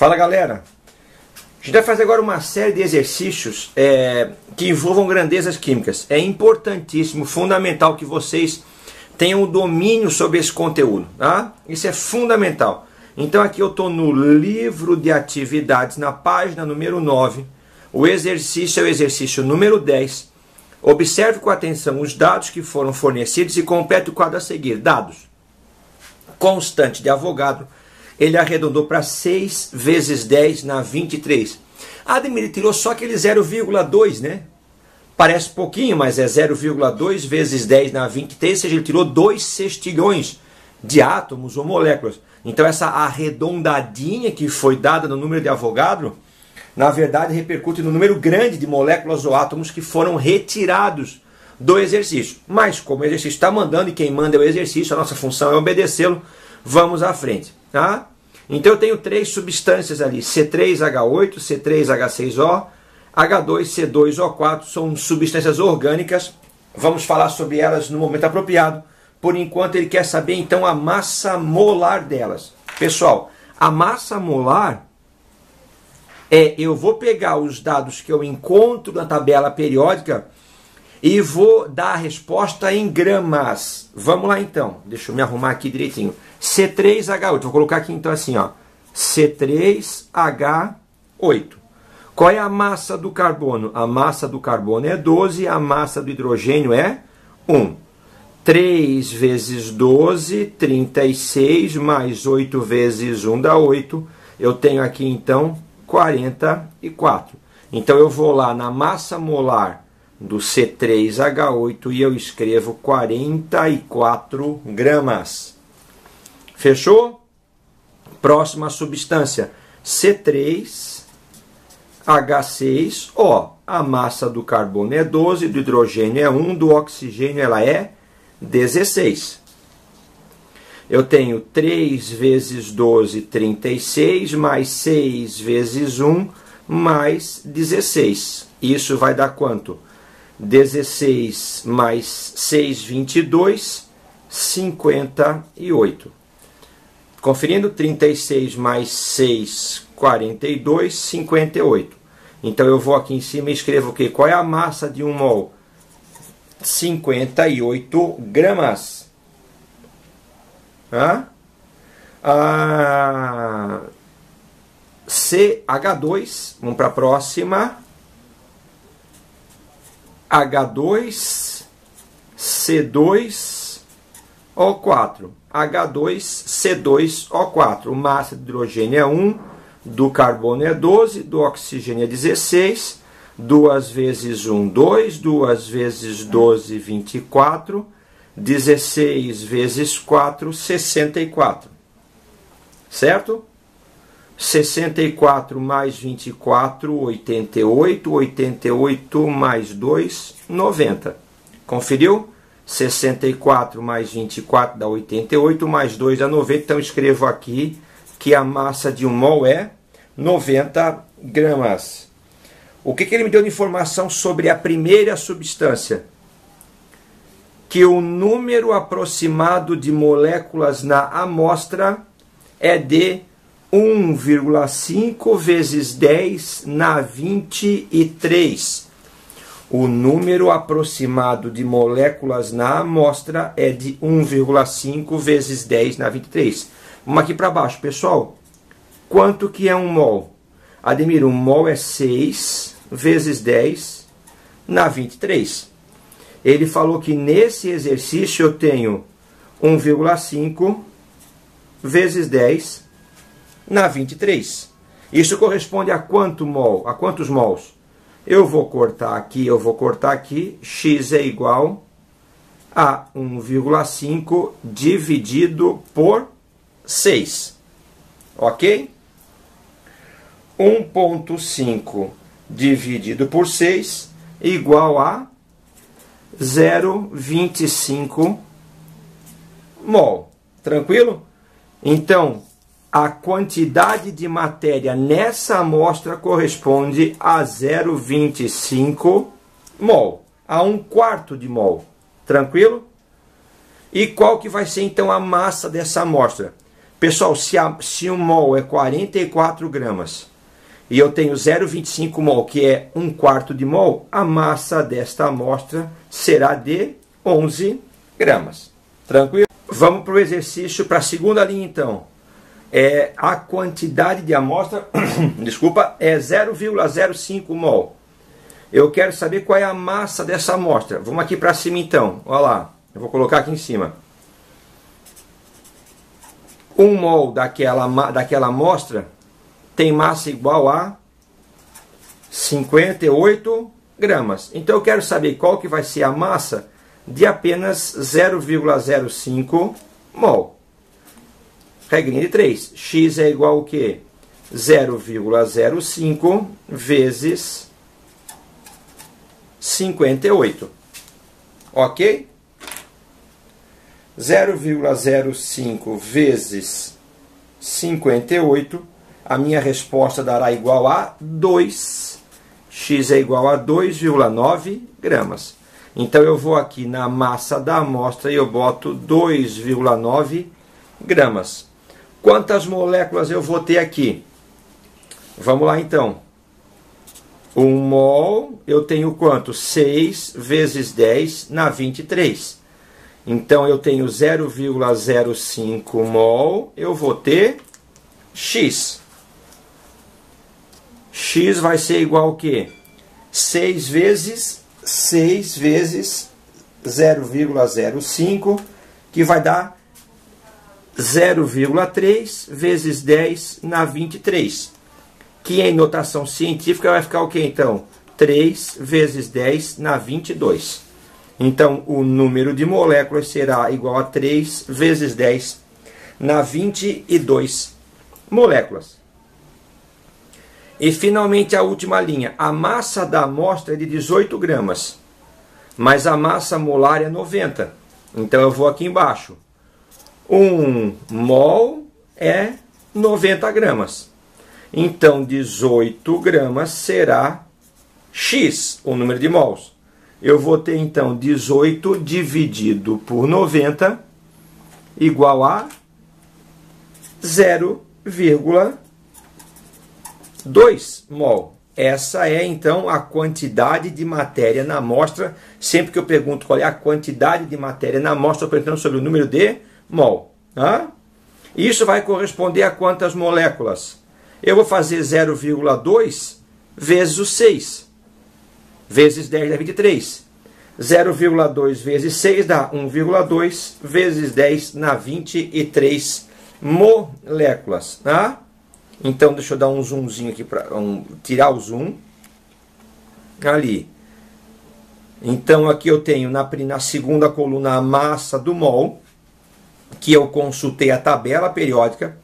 Fala, galera. A gente vai fazer agora uma série de exercícios que envolvam grandezas químicas. É importantíssimo, fundamental que vocês tenham o domínio sobre esse conteúdo, tá? Isso é fundamental. Então aqui eu estou no livro de atividades, na página número 9. O exercício é o exercício número 10. Observe com atenção os dados que foram fornecidos e complete o quadro a seguir. Dados. Constante de Avogadro. Ele arredondou para 6 vezes 10 na 23. Ademir, ele tirou só aquele 0,2, né? Parece pouquinho, mas é 0,2 vezes 10 na 23, ou seja, ele tirou 2 sextilhões de átomos ou moléculas. Então essa arredondadinha que foi dada no número de Avogadro, na verdade repercute no número grande de moléculas ou átomos que foram retirados do exercício. Mas como o exercício está mandando e quem manda é o exercício, a nossa função é obedecê-lo, vamos à frente, tá? Então eu tenho 3 substâncias ali, C3H8, C3H6O, H2C2O4, são substâncias orgânicas. Vamos falar sobre elas no momento apropriado. Por enquanto ele quer saber então a massa molar delas. Pessoal, a massa molar eu vou pegar os dados que eu encontro na tabela periódica e vou dar a resposta em gramas. Vamos lá então, deixa eu me arrumar aqui direitinho. C3H8, vou colocar aqui então assim, ó, C3H8. Qual é a massa do carbono? A massa do carbono é 12, a massa do hidrogênio é 1. 3 vezes 12, 36, mais 8 vezes 1 dá 8. Eu tenho aqui então 44. Então eu vou lá na massa molar do C3H8 e eu escrevo 44 gramas. Fechou? Próxima substância, C3H6O. A massa do carbono é 12, do hidrogênio é 1, do oxigênio ela é 16. Eu tenho 3 vezes 12, 36, mais 6 vezes 1, mais 16. Isso vai dar quanto? 16 mais 6, 22, 58. Conferindo, 36 mais 6, 42, 58. Então eu vou aqui em cima e escrevo o quê? Qual é a massa de 1 mol? 58 gramas. CH2, vamos para a próxima. H2, C2O4. H2C2O4. Massa de hidrogênio é 1, do carbono é 12, do oxigênio é 16. 2 vezes 1, 2. 2 vezes 12, 24. 16 vezes 4, 64. Certo? 64 mais 24, 88. 88 mais 2, 90. Conferiu? 64 mais 24 dá 88, mais 2 dá 90. Então escrevo aqui que a massa de 1 mol é 90 gramas. O que ele me deu de informação sobre a primeira substância? Que o número aproximado de moléculas na amostra é de 1,5 vezes 10 na 23. O número aproximado de moléculas na amostra é de 1,5 vezes 10 na 23. Vamos aqui para baixo, pessoal. Quanto que é 1 mol? Ademir, 1 mol é 6 vezes 10 na 23. Ele falou que nesse exercício eu tenho 1,5 vezes 10 na 23. Isso corresponde a quanto mol? A quantos mols? Eu vou cortar aqui, x é igual a 1,5 dividido por 6. Ok? 1,5 dividido por 6 igual a 0,25 mol. Tranquilo? Então, a quantidade de matéria nessa amostra corresponde a 0,25 mol, a 1/4 de mol. Tranquilo? E qual que vai ser então a massa dessa amostra? Pessoal, se 1 mol é 44 gramas e eu tenho 0,25 mol, que é 1/4 de mol, a massa desta amostra será de 11 gramas. Tranquilo? Vamos para o exercício, para a segunda linha então. A quantidade de amostra, desculpa, é 0,05 mol. Eu quero saber qual é a massa dessa amostra. Vamos aqui para cima então. Olha lá, eu vou colocar aqui em cima. 1 mol daquela amostra tem massa igual a 58 gramas. Então eu quero saber qual que vai ser a massa de apenas 0,05 mol. Regrinha de 3. X é igual ao quê? 0,05 vezes 58. Ok? 0,05 vezes 58, a minha resposta dará igual a 2. X é igual a 2,9 gramas. Então eu vou aqui na massa da amostra e eu boto 2,9 gramas. Quantas moléculas eu vou ter aqui? Vamos lá então. 1 mol, eu tenho quanto? 6 vezes 10 na 23. Então eu tenho 0,05 mol, eu vou ter X. X vai ser igual ao quê? 6 vezes 0,05, que vai dar 0,3 vezes 10 na 23. Que em notação científica vai ficar o que então? 3 vezes 10 na 22. Então, o número de moléculas será igual a 3 vezes 10 na 22 moléculas. E, finalmente, a última linha. A massa da amostra é de 18 gramas, mas a massa molar é 90. Então, eu vou aqui embaixo. 1 mol é 90 gramas. Então, 18 gramas será X, o número de mols. Eu vou ter, então, 18 dividido por 90 igual a 0,2 mol. Essa é, então, a quantidade de matéria na amostra. Sempre que eu pergunto qual é a quantidade de matéria na amostra, estou perguntando sobre o número de mol. Isso vai corresponder a quantas moléculas? Eu vou fazer 0,2 vezes o 6. Vezes 10 dá 23. 0,2 vezes 6 dá 1,2 vezes 10 na 23 moléculas. Então, deixa eu dar um zoomzinho aqui para tirar o zoom. Ali. Então, aqui eu tenho na segunda coluna a massa do mol, que eu consultei a tabela periódica.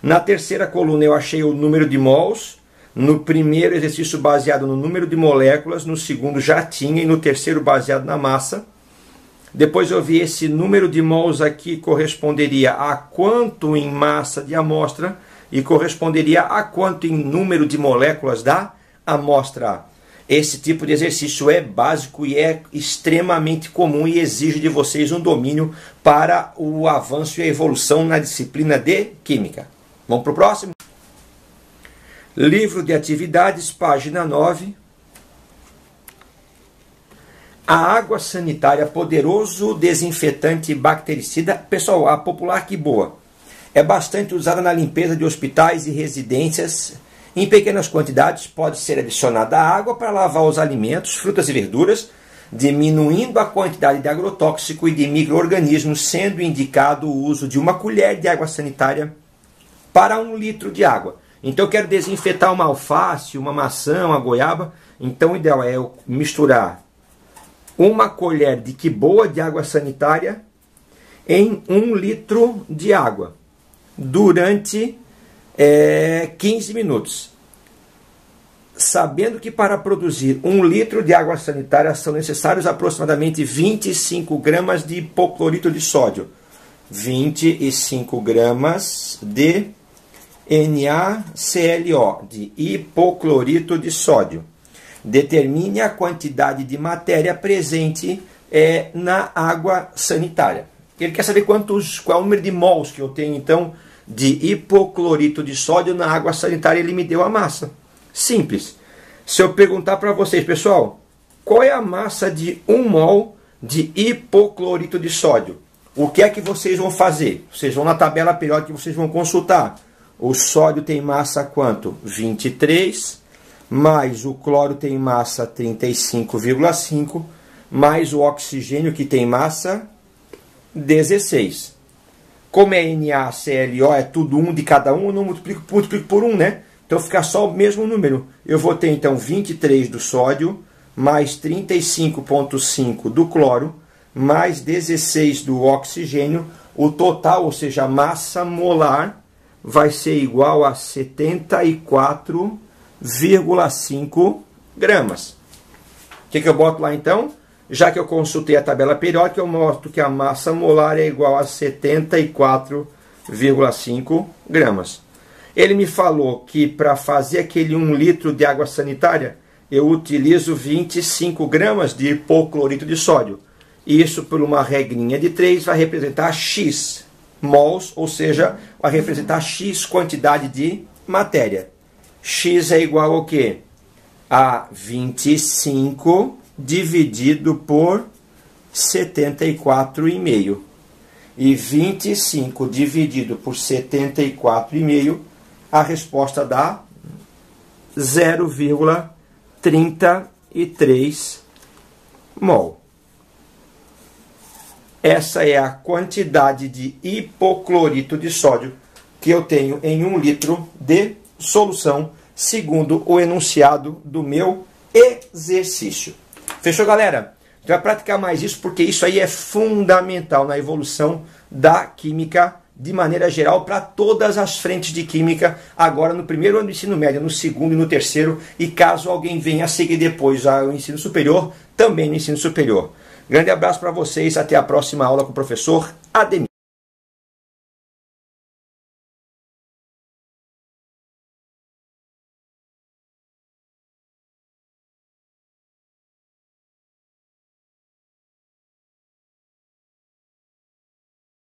Na terceira coluna eu achei o número de mols. No primeiro exercício baseado no número de moléculas, no segundo já tinha e no terceiro baseado na massa. Depois eu vi esse número de mols aqui corresponderia a quanto em massa de amostra e corresponderia a quanto em número de moléculas da amostra. Esse tipo de exercício é básico e é extremamente comum e exige de vocês um domínio para o avanço e a evolução na disciplina de Química. Vamos para o próximo? Livro de atividades, página 9. A água sanitária, poderoso desinfetante bactericida. Pessoal, a popular que boa. É bastante usada na limpeza de hospitais e residências. Em pequenas quantidades, pode ser adicionada à água para lavar os alimentos, frutas e verduras, diminuindo a quantidade de agrotóxico e de micro-organismos, sendo indicado o uso de 1 colher de água sanitária para 1 litro de água. Então eu quero desinfetar uma alface, uma maçã, uma goiaba. Então o ideal é eu misturar 1 colher de quiboa de água sanitária em 1 litro de água durante 15 minutos. Sabendo que para produzir 1 litro de água sanitária são necessários aproximadamente 25 gramas de hipoclorito de sódio. 25 gramas de NaClO, de hipoclorito de sódio. Determine a quantidade de matéria presente na água sanitária. Ele quer saber qual é o número de mols que eu tenho, então, de hipoclorito de sódio na água sanitária, ele me deu a massa. Simples. Se eu perguntar para vocês, pessoal, qual é a massa de 1 mol de hipoclorito de sódio? O que é que vocês vão fazer? Vocês vão na tabela periódica e vocês vão consultar. O sódio tem massa quanto? 23, mais o cloro tem massa 35,5, mais o oxigênio que tem massa 16. Como é NaClO, é tudo um de cada um, eu não multiplico por 1, né? Então fica só o mesmo número. Eu vou ter então 23 do sódio, mais 35,5 do cloro, mais 16 do oxigênio. O total, ou seja, a massa molar, vai ser igual a 74,5 gramas. O que eu boto lá então? Já que eu consultei a tabela periódica, eu mostro que a massa molar é igual a 74,5 gramas. Ele me falou que para fazer aquele 1 litro de água sanitária, eu utilizo 25 gramas de hipoclorito de sódio. Isso, por uma regrinha de 3, vai representar X mols, ou seja, vai representar X quantidade de matéria. X é igual ao quê? A 25 dividido por 74,5. E 25 dividido por 74,5, a resposta dá 0,33 mol. Essa é a quantidade de hipoclorito de sódio que eu tenho em 1 litro de solução, segundo o enunciado do meu exercício. Fechou, galera? A gente vai praticar mais isso, porque isso aí é fundamental na evolução da química de maneira geral, para todas as frentes de química, agora no primeiro ano do ensino médio, no segundo e no terceiro, e caso alguém venha a seguir depois ao ensino superior, também no ensino superior. Grande abraço para vocês, até a próxima aula com o professor Ademir.